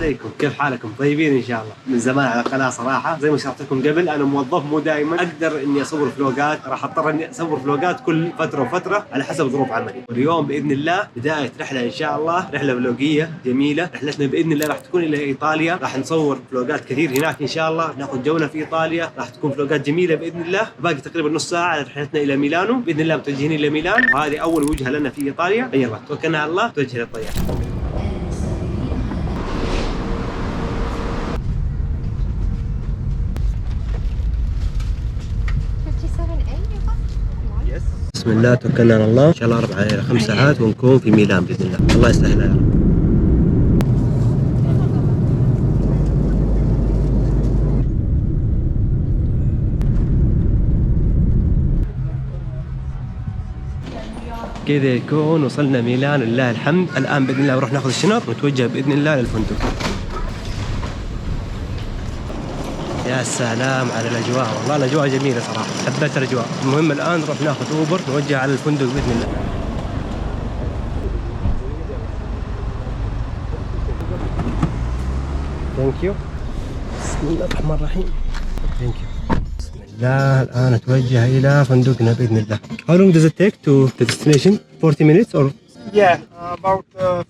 عليكم، كيف حالكم؟ طيبين ان شاء الله. من زمان على القناه صراحه، زي ما شرحت لكم قبل انا موظف مو دائما اقدر اني اصور فلوجات، راح اضطر اني اصور فلوجات كل فتره وفتره على حسب ظروف عملي. واليوم باذن الله بدايه رحله ان شاء الله، رحله فلوجيه جميله. رحلتنا باذن الله راح تكون الى ايطاليا، راح نصور فلوجات كثير هناك ان شاء الله، ناخذ جوله في ايطاليا، راح تكون فلوجات جميله باذن الله. باقي تقريبا نص ساعه على رحلتنا الى ميلانو، باذن الله متوجهين الى ميلان، وهذه اول وجهه لنا في ايطاليا. يلا توكلنا على الله، توجه للطياره. بسم الله توكلنا على الله، ان شاء الله 4 إلى 5 ساعات ونكون في ميلان باذن الله. الله يسهلها يا رب. كذا يكون وصلنا ميلان لله الحمد. الان باذن الله نروح ناخذ الشنط ونتوجه باذن الله للفندق. يا سلام على الاجواء، والله الاجواء جميله صراحه، حبيت الاجواء. المهم الان نروح ناخذ اوبر نوجه على الفندق باذن الله. ثانك يو. بسم الله الرحمن الرحيم. ثانك يو. بسم الله. الان اتوجه الى فندقنا باذن الله. How long does it take to the destination? 40 minutes or? Yeah, about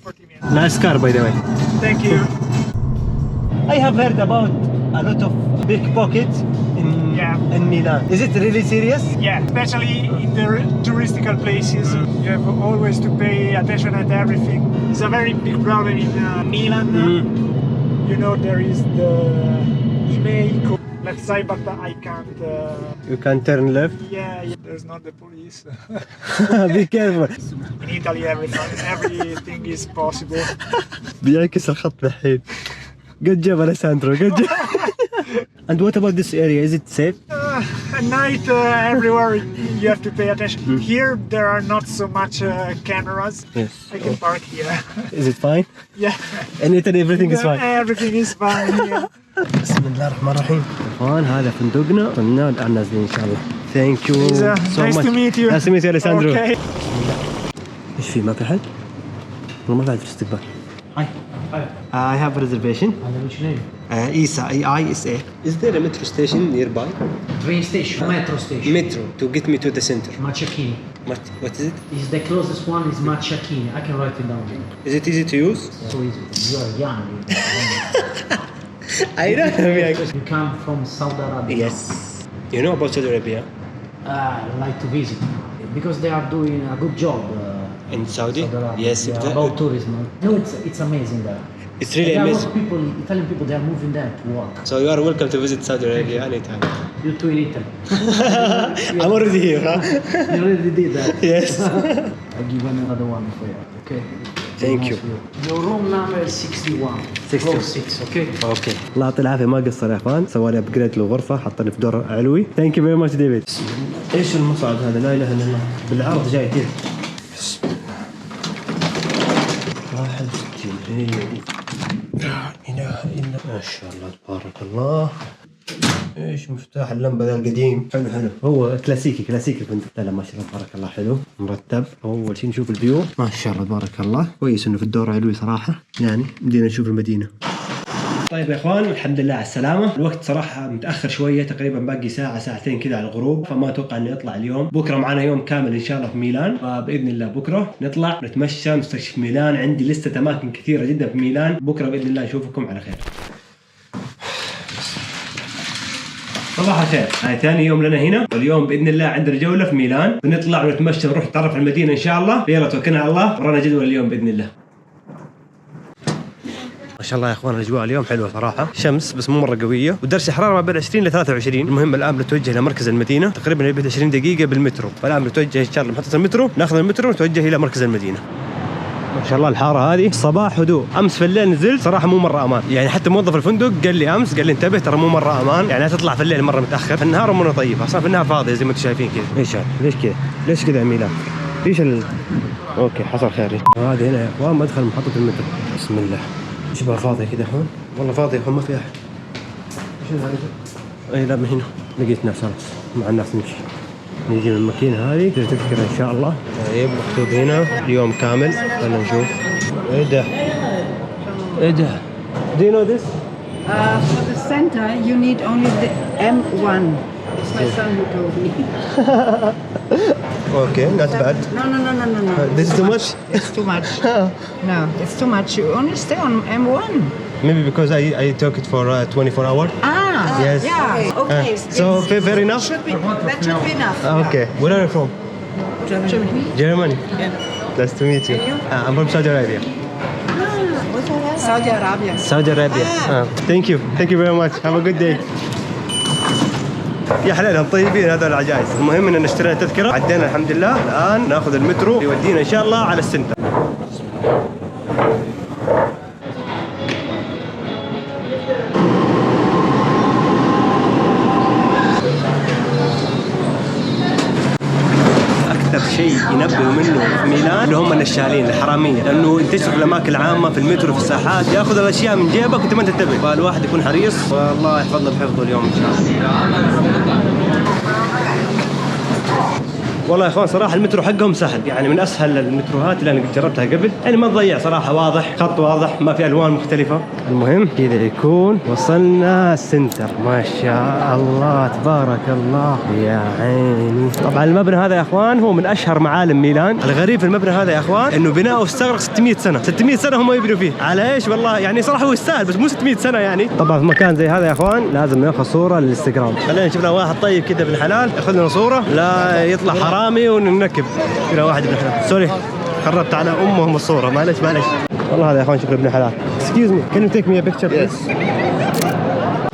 40 minutes. Nice car by the way. Thank you. I have heard about a lot of pickpockets in Milan. Is it really serious? Yeah, especially in the touristical places. You have always to pay attention at everything. It's a very big problem in Milan. You know, there is the email code left side, but I can't. You can turn left. Yeah, there's not the police. Be careful. In Italy, everything is possible. بيعكس الخط الحين. Good job, Alessandro. Good job. And what about this area? Is it safe? At night, everywhere you have to pay attention. Here, there are not so much cameras. Yes. I can park here. Is it fine? Yeah. In Italy, everything is fine. Everything is fine here. بسم الله الرحمن الرحيم. اخوان هذا فندقنا، وصلنا الان نازلين ان شاء الله. Thank you so nice much. to meet you. Nice to meet you, Alessandro. Okay. ايش في؟ ما في حد؟ والله ما في حد في الاستقبال. Hi. I have a reservation. Under which name? ISA, EISA. Is there a metro station nearby? Train station, metro station. Metro to get me to the center. Machachini. What is it? Is the closest one is Machachini. I can write it down. Is it easy to use? So easy. You are young. I don't know. You come from Saudi Arabia. Yes. You know about Saudi Arabia? I like to visit because they are doing a good job. In Saudi? Arabia. Yes. Yeah, about tourism. No, it's amazing there. It's really there amazing. Are a lot of people, Italian people, they are moving there to work. So you are welcome to visit Saudi Arabia anytime. You too in Italy. I'm already here, huh? You already did that. Yes. I'll give you another one for you. Okay. Thank you. Your room number is 61. 6. Okay. اوكي. الله يعطيه العافيه ما قصر يا اخوان، سوى لي ابجريد للغرفه، حطني في دور علوي. ثانك يو فيري ماتش ديفيد. ايش المصعد هذا؟ لا اله الا الله، بالعرض جاي كذا. 61 هي دي. لا اله الا ما شاء الله تبارك الله. ايش مفتاح اللمبه ذا القديم؟ حلو هو كلاسيكي الفندق. لا ما شاء الله تبارك الله حلو مرتب. اول شيء نشوف الفيو، ما شاء الله تبارك الله، كويس انه في الدور علوي صراحه، يعني بدينا نشوف المدينه. طيب يا اخوان الحمد لله على السلامه. الوقت صراحه متاخر شويه، تقريبا باقي ساعه ساعتين كذا على الغروب، فما اتوقع اني اطلع اليوم. بكره معنا يوم كامل ان شاء الله في ميلان، فباذن الله بكره نطلع نتمشى نستكشف ميلان. عندي لسته اماكن كثيره جدا في ميلان. بكره باذن الله نشوفكم على خير. صباح الخير، هاي ثاني يوم لنا هنا، واليوم باذن الله عندنا جوله في ميلان، بنطلع ونتمشى نروح نتعرف على المدينه ان شاء الله. يلا توكلنا على الله، ورانا جدول اليوم باذن الله. ما شاء الله يا اخوان الاجواء اليوم حلوه صراحه، شمس بس مو مره قويه، ودرجه الحراره ما بين 20 ل 23. المهم الان بنتوجه الى مركز المدينه، تقريبا يبعد 20 دقيقه بالمترو، فالان بنتوجه ان شاء الله محطه المترو، ناخذ المترو ونتوجه الى مركز المدينه. ما شاء الله الحاره هذه الصباح هدوء. امس في الليل نزلت صراحه مو مره امان، يعني حتى موظف الفندق قال لي امس، قال لي انتبه ترى مو مره امان، يعني لا تطلع في الليل مره متاخر. في النهار امورنا طيبه، اصلا في النهار فاضيه زي ما انتم شايفين كذا. ايش هذا؟ ليش كذا؟ ليش كذا يا ميلان؟ ايش اوكي حصل خير. هذه هنا يا اخوان مدخل محطه المترو. بسم الله. شبه فاضيه كذا هون، والله فاضيه يا اخوان ما في احد. ايش هذا؟ اي لا من هنا لقيت ناس خلاص، مع الناس نمشي. نجي من الماكينه هذه تذكره ان شاء الله. طيب مكتوب هنا يوم كامل، خلينا نشوف. ايه ده؟ Do you know this? For the center, you need only the M1. It's my son who told me. Okay, not bad. No. This is too much? It's too much. No, it's too much. You only stay on M1. Maybe because I took it for 24 hours. Yes. Yeah. Okay. So fair enough? That should be enough. Okay. Where are you from? Germany. Germany. Nice to meet you. I'm from Saudi Arabia. Saudi Arabia. Saudi Arabia. Thank you. Thank you very much. Have a good day. يا حلالهم طيبين هذول العجائز. المهم اننا اشترينا تذكره، عدينا الحمد لله، الان ناخذ المترو يودينا ان شاء الله على السنتر. اكثر شيء ينبهوا منه في ميلان اللي هم النشالين الحراميه، لانه ينتشروا في الاماكن العامه في المترو في الساحات، ياخذ الاشياء من جيبك وانت ما تنتبه، فالواحد يكون حريص والله يحفظنا بحفظه اليوم ان شاء الله. والله يا اخوان صراحه المترو حقهم سهل، يعني من اسهل المتروهات اللي انا جربتها قبل، يعني ما تضيع صراحه، واضح، خط واضح، ما في الوان مختلفه. المهم كذا يكون وصلنا السنتر، ما شاء الله تبارك الله يا عيني. طبعا المبنى هذا يا اخوان هو من اشهر معالم ميلان. الغريب في المبنى هذا يا اخوان انه بناؤه استغرق 600 سنه، 600 سنه هم يبنوا فيه، على ايش والله؟ يعني صراحه هو يستاهل بس مو 600 سنه يعني. طبعا في مكان زي هذا يا اخوان لازم ناخذ صوره للانستغرام. خلينا نشوف لنا واحد طيب كذا ابن حلال ياخذ لنا صوره، لا يطلع حرامي وننكب كذا واحد ابن حلال. سوري خربت على امهم الصوره، معلش. والله هذا يا اخوان شوف ابن حلال. Excuse me, can you take me a picture please?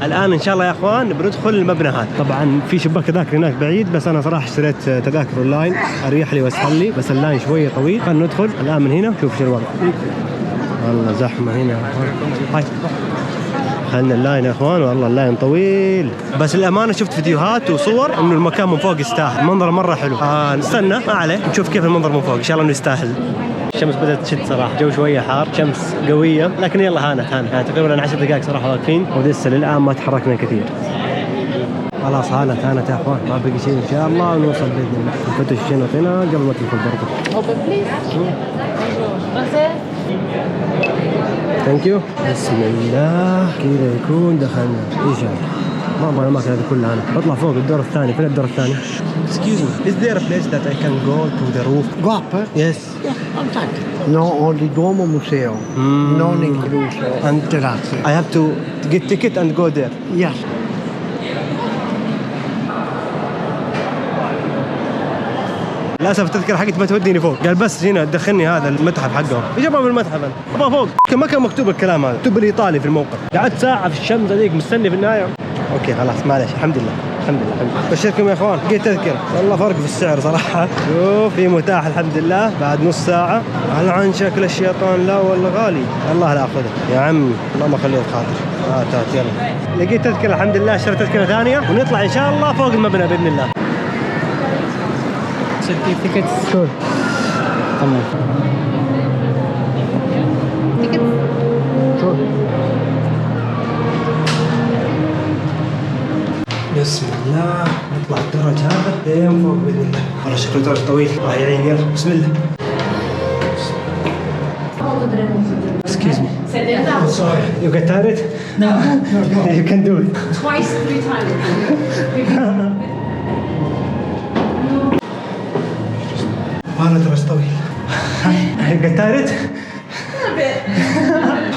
الان ان شاء الله يا اخوان بندخل المبنى هذا. طبعا في شباك تذاكر هناك بعيد، بس انا صراحه اشتريت تذاكر اونلاين اريح لي واسهل لي، بس اللاين شويه طويل. خلينا ندخل الان من هنا، شوف شو الوضع. والله زحمه هنا يا اخوان. هاي خلنا اللاين يا اخوان، والله اللاين طويل، بس الامانه شفت فيديوهات وصور انه المكان من فوق يستاهل، المنظر مره حلو. نستنى ما عليه نشوف كيف المنظر من فوق، ان شاء الله انه يستاهل. الشمس بدأت تشد صراحة، جو شوية حار، شمس قوية، لكن يلا هانت يعني تقريبا 10 دقائق صراحة واقفين، ولسه للآن ما تحركنا كثير. خلاص هانت يا اخوان، ما بقي شيء ان شاء الله ونوصل باذن الله. نفتش الشيء نعطينا قبل ما تدخل برضه. ثانك يو. بسم الله كذا يكون دخلنا ان شاء الله. ما ابغى الاماكن هذه كلها، انا بطلع فوق الدور الثاني. فين الدور الثاني؟ Excuse me, is there a place that I can go to the roof? Go up? Yes. Yeah, outside. No, only Duomo Museo. Non incluso. And terrazze. I have to get ticket and go there. Yes. للاسف التذكره حقتي ما توديني فوق، قال بس هنا تدخلني هذا المتحف حقهم. ايش ابغى بالمتحف انا؟ ابغى فوق، ما كان مكتوب الكلام هذا، مكتوب بالايطالي في الموقع. قعدت ساعه في الشمس هذيك مستني في النهايه. اوكي خلاص معلش، الحمد لله. بشركم يا اخوان لقيت تذكره، والله فرق في السعر صراحه. شوف في متاح الحمد لله بعد نص ساعه. هل عن شكل الشيطان لا ولا غالي؟ الله لا اخذه يا عمي، الله ما خليه خاطر. تات يلا. لقيت تذكره الحمد لله، اشتريت تذكره ثانيه ونطلع ان شاء الله فوق المبنى باذن الله. Certificates. Sure. Come on. Tickets? Sure. بسم الله نطلع الدرج هذا لين فوق باذن الله. والله شكله درج طويل، الله يعين. يلا بسم الله. Excuse me. Sorry. You get tired? No. You can do it. Twice, 3 times. والله درج طويل. Get tired?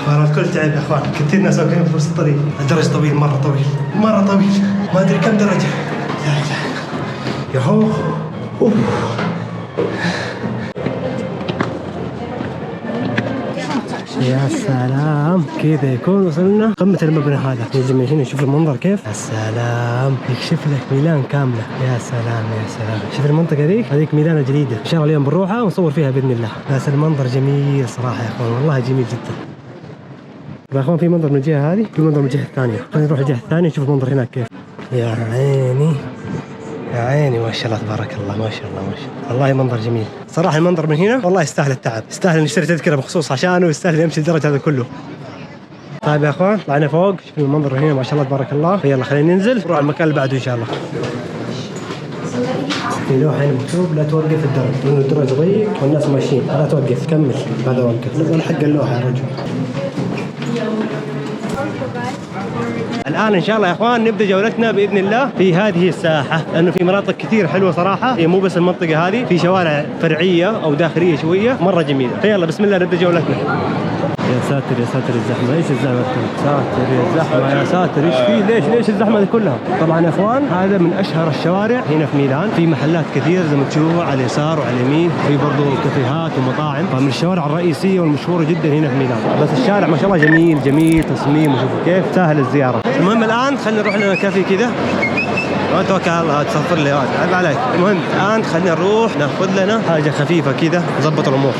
والله الكل تعب يا اخوان، كثير ناس واقفين في وسط الطريق. الدرج طويل، مرة طويل، ما ادري كم درجة. لا اله يا هو. يا سلام، كذا يكون وصلنا قمة المبنى هذا. نجي من هنا نشوف المنظر كيف. يا سلام، يكشف لك ميلان كاملة. يا سلام يا سلام، شوف المنطقة هذيك ميلان الجديدة. ان شاء الله اليوم بنروحها ونصور فيها بإذن الله. بس المنظر جميل صراحة يا اخوان، والله جميل جدا. يا اخوان في منظر من الجهة هذه، في منظر من الجهة الثانية. خلينا نروح الجهة الثانية نشوف المنظر هناك كيف. يا عيني يا عيني، ما شاء الله تبارك الله، ما شاء الله ما شاء الله، والله منظر جميل صراحة. المنظر من هنا والله يستاهل التعب، يستاهل نشتري تذكرة مخصوص عشانه، ويستاهل يمشي الدرج هذا كله. طيب يا اخوان طلعنا فوق، شوفوا المنظر هنا ما شاء الله تبارك الله. فيلا خلينا ننزل نروح على المكان اللي بعده ان شاء الله. في لوحة هنا مكتوب لا توقف الدرج، لأنه الدرج ضيق والناس ماشيين. لا توقف، كمل، هذا وقف. ولا حق اللوحة يا رجل. الآن إن شاء الله يا إخوان نبدأ جولتنا بإذن الله في هذه الساحة، لأنه في مناطق كثير حلوة صراحة، هي مو بس المنطقة هذه، في شوارع فرعية أو داخلية شوية مرة جميلة. فيلا بسم الله نبدأ جولتنا. يا ساتر يا ساتر الزحمة، ايش الزحمة؟ ساتر يا الزحمة يا ساتر، ايش فيه؟ ليش الزحمة دي كلها؟ طبعا يا اخوان هذا من اشهر الشوارع هنا في ميلان، في محلات كثير زي ما تشوفوا على اليسار وعلى اليمين، في برضه كافيهات ومطاعم، فمن الشوارع الرئيسية والمشهورة جدا هنا في ميلان. بس الشارع ما شاء الله جميل تصميم، وشوفوا كيف سهل الزيارة. المهم الآن خلينا نروح لنا كافي كذا. ما توكل على الله تصفر لي عيب عليك. المهم الآن خلينا نروح ناخذ لنا حاجة خفيفة كذا نظبط الأمور.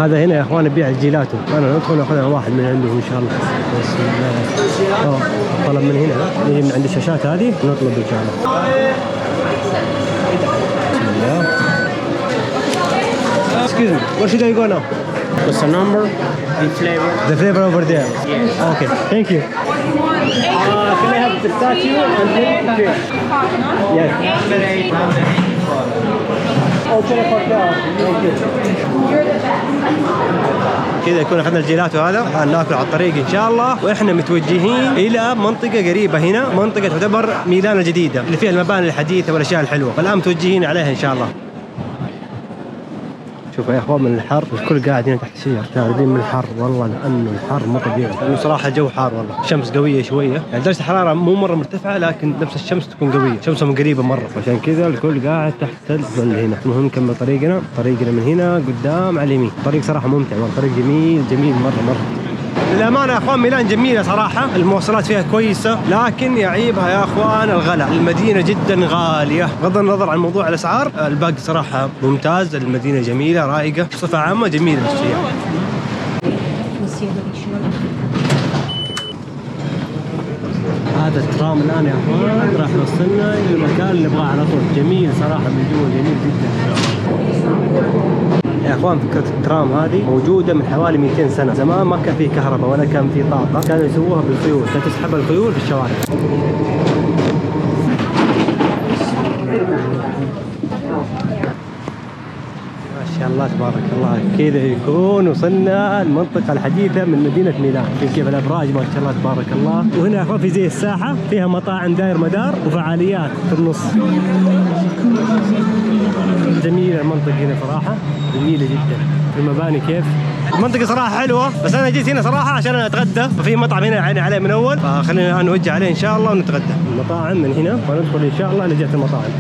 هذا هنا يا اخوان يبيع الجيلاتو، انا ندخل ناخذ واحد من عنده ان شاء الله. بسم الله. طلب من هنا، نجي من عند الشاشات هذه ونطلب ان شاء الله. بسم الله. Excuse me, where should I go now? What's the number? The flavor. The flavor over there. Yes. Okay, thank you. Can I have the statue and the Yes. كذا يكون اخذنا الجيلاتو هذا، الان ناكل على الطريق ان شاء الله، واحنا متوجهين الى منطقه قريبه هنا، منطقه تعتبر ميلان الجديده اللي فيها المباني الحديثه والاشياء الحلوه، فالان متوجهين عليها ان شاء الله. شوفوا يا اخوان من الحر الكل قاعد هنا تحت الشجر شاردين من الحر، والله لانه الحر مو طبيعي، لانه صراحه الجو حار والله، الشمس قويه شويه، يعني درجه الحراره مو مره مرتفعه لكن نفس الشمس تكون قويه، شمسهم قريبه مره، عشان كذا الكل قاعد تحت الظل هنا. المهم نكمل طريقنا من هنا قدام على اليمين، طريق صراحه ممتع والطريق جميل مره. للأمانة يا أخوان ميلان جميلة صراحة، المواصلات فيها كويسة، لكن يعيبها يا أخوان الغلاء، المدينة جدا غالية، بغض النظر عن موضوع الأسعار، الباقي صراحة ممتاز، المدينة جميلة رائقة، بصفة عامة جميلة للسياحة. هذا الترام الآن يا أخوان راح يوصلنا إلى المكان اللي نبغاه على طول، جميل صراحة من جوا، جميل جدا. يا اخوان فكرة الترام هذه موجودة من حوالي 200 سنة، زمان ما كان فيه كهرباء ولا كان فيه طاقة، كانوا يسووها بالخيول، كانت تسحب الخيول في الشوارع. ما شاء الله تبارك الله، كذا يكون وصلنا المنطقة الحديثة من مدينة ميلان، في كيف الأبراج ما شاء الله تبارك الله، وهنا يا اخوان في زي الساحة فيها مطاعم داير مدار وفعاليات في النص. جميلة المنطقة هنا صراحة، جميلة جدا، المباني كيف، المنطقة صراحة حلوة، بس أنا جيت هنا صراحة عشان أتغدى، ففي مطعم هنا عيني عليه من أول، فخلينا نوجه عليه إن شاء الله ونتغدى. المطاعم من هنا وندخل إن شاء الله لجهة المطاعم.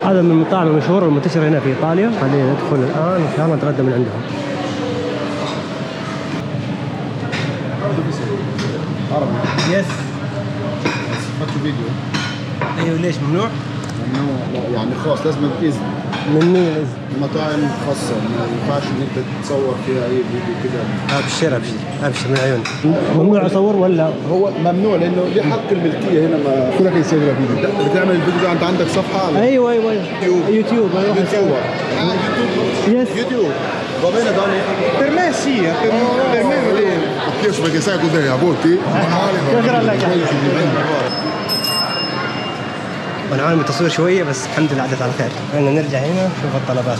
هذا من المطاعم المشهورة المنتشرة هنا في إيطاليا، خلينا ندخل الآن إن شاء الله نتغدى من عندهم. يس فيديو. ايوه ليش ممنوع؟ ممنوع يعني خاص، لازم اذن من مين الاذن؟ مطاعم خاصة ما ينفعش ان انت تصور فيها اي فيديو كده. ابشر من عيوني. ممنوع اصور ولا؟ هو ممنوع لانه ليه حق الملكية هنا، ما كلك يسوي فيديو. بتعمل الفيديو ده انت عندك صفحة على ايوه يوتيوب يس يوتيوب. Va bene Dani? Per me sì, per me io perché sai cos'è a volte شكرا لك. انا عامل تصوير شويه بس الحمد لله عدت على خير. خلينا نرجع هنا نشوف الطلبات.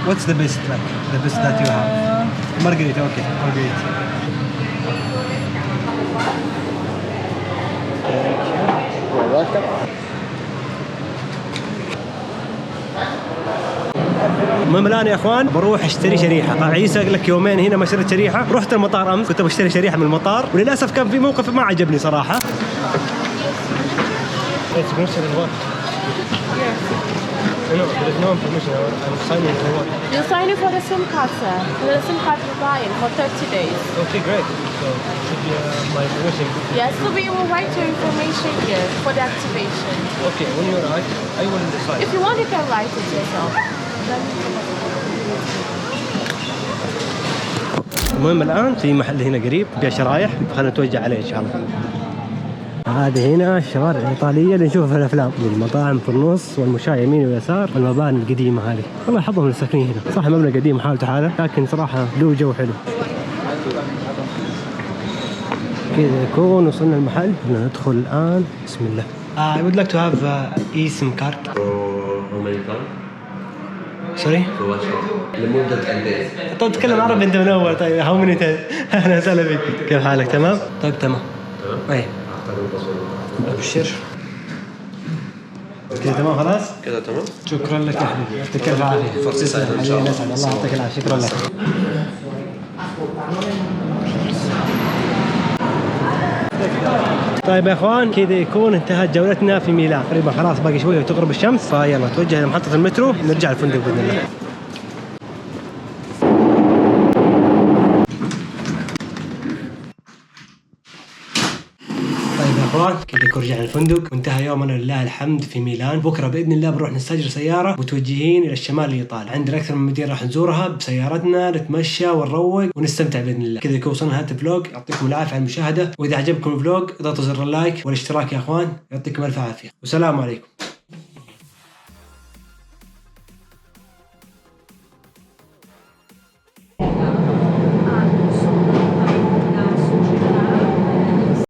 What's the best like? The best that you have? Margarita, okay. Margarita. المهم الان يا اخوان بروح اشتري شريحه، عيسى قال لك يومين هنا ما اشتريت شريحه، رحت المطار امس كنت بشتري شريحه من المطار، وللاسف كان في موقف ما عجبني صراحه. You're signing for the SIM card, sir. For the SIM card you're buying for 30 days. Okay, great. So should be my information. Yes, so we will write your information here for the activation. Okay, when you write, I will decide. If you want, you can write it yourself. المهم الآن في محل هنا قريب بيع شرايح، خلينا نتوجه عليه إن شاء الله. هذه هنا الشوارع الإيطالية اللي نشوفها في الأفلام، المطاعم في النص والمشاة يمين ويسار والمباني القديمة هذه، الله يحفظهم للساكنين هنا، صح مبنى قديم حالته حالة لكن صراحة له جو حلو. كذا يكون وصلنا المحل، بدنا ندخل الآن. بسم الله. I would like to have eSIM card. For how many times? سوري؟ لمدة قد ايه؟ طيب تتكلم عربي انت من اول. طيب هاو مني اهلا وسهلا بك. كيف حالك؟ تمام؟ طيب تمام. اي ابشر. كذا تمام خلاص؟ كده تمام؟ شكرا لك يا حبيبي، يعطيك الف عافيه. فرصة سهلة ان شاء الله. الله يعطيك العافيه. شكرا لك. طيب يا اخوان كذا يكون انتهت جولتنا في ميلان. تقريبا خلاص باقي شويه وتغرب الشمس، فيلا توجه لمحطه المترو نرجع الفندق باذن الله. طيب يا اخوان كذا يكون رجعنا الفندق وانتهى يومنا لله الحمد في ميلان. بكره باذن الله بنروح نستاجر سياره متوجهين الى الشمال الايطالي. عندنا اكثر من مدينه راح نزورها بسيارتنا، نتمشى ونروق ونستمتع باذن الله. كذا يكون وصلنا هذا الفلوج. يعطيكم العافيه على المشاهده، واذا عجبكم الفلوج اضغطوا زر اللايك والاشتراك يا اخوان. يعطيكم الف عافيه والسلام عليكم.